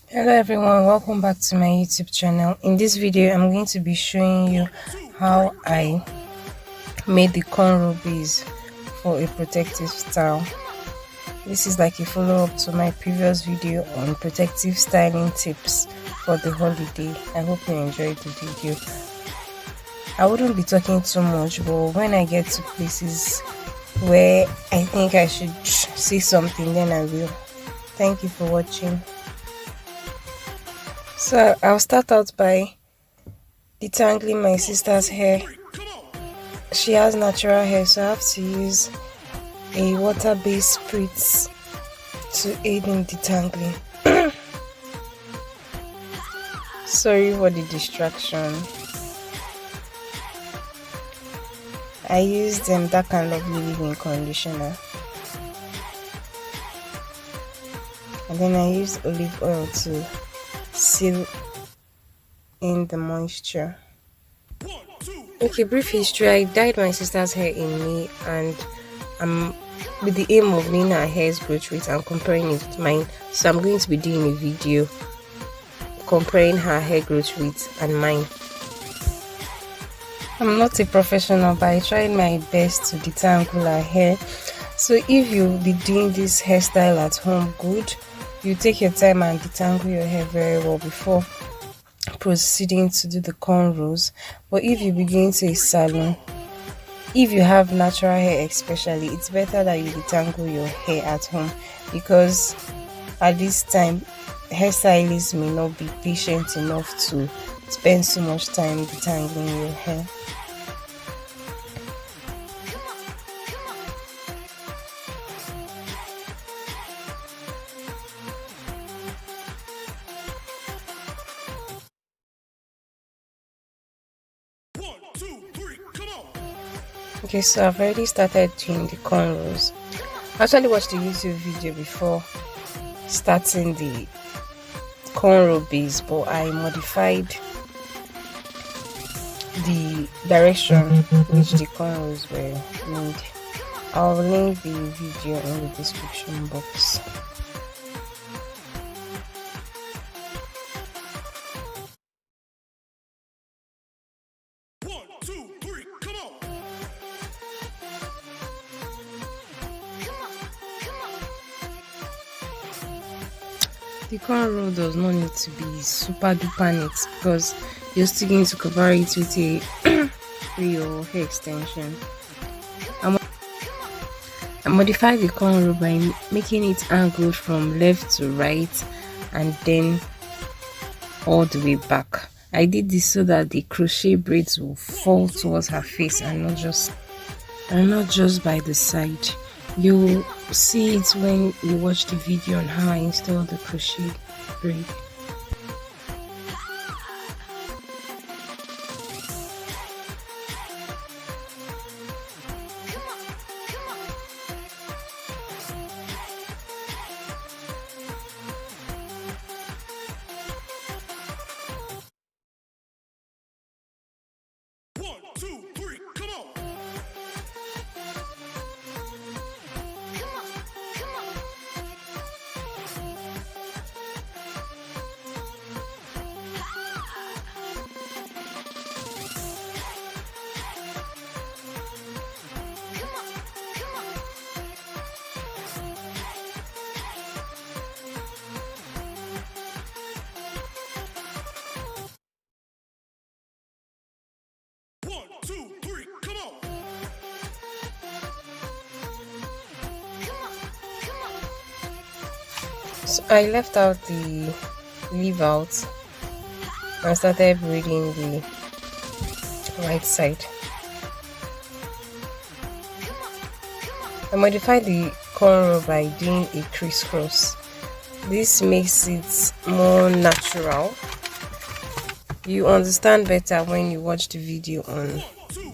Hello everyone, welcome back to my YouTube channel. In this video, I'm going to be showing you how I made the cornrow base for a protective style. This is like a follow-up to my previous video on protective styling tips for the holiday. I hope you enjoyed the video. I wouldn't be talking too much, but when I get to places where I think I should say something, then I will. Thank you for watching. So I'll start out by detangling my sister's hair. She has natural hair, so I have to use a water-based spritz to aid in detangling. Sorry for the distraction. I used Dark and Lovely leave-in conditioner, and then I used olive oil to seal in the moisture. Okay, brief history. I dyed my sister's hair in May, and I'm with the aim of knowing her hair's growth rate and comparing it with mine. So I'm going to be doing a video comparing her hair growth rate and mine. I'm not a professional, but I tried my best to detangle her hair. So if you'll be doing this hairstyle at home, good. You take your time and detangle your hair very well before proceeding to do the cornrows. But if you be going to a salon, if you have natural hair especially, it's better that you detangle your hair at home, because at this time hairstylists may not be patient enough to spend so much time detangling your hair. Okay, so I've already started doing the cornrows. I actually watched the YouTube video before starting the cornrow base, but I modified the direction which the cornrows were made. I'll link the video in the description box. The cornrow does not need to be super duper neat, because you're still going to cover it with a your hair extension. I modified the cornrow by making it angled from left to right and then all the way back. I did this so that the crochet braids will fall towards her face and not just by the side. You'll see it when you watch the video on how I install the crochet braid. So I left out the leave out and started braiding the right side. I modified the cornrow by doing a crisscross. This makes it more natural. You understand better when you watch the video on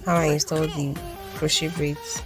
how I install the crochet braids.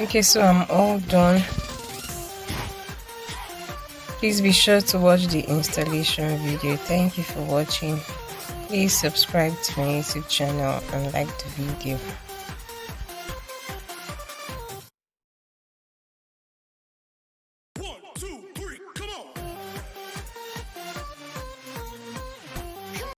Okay, so I'm all done. Please be sure to watch the installation video. Thank you for watching. Please subscribe to my YouTube channel and like the video.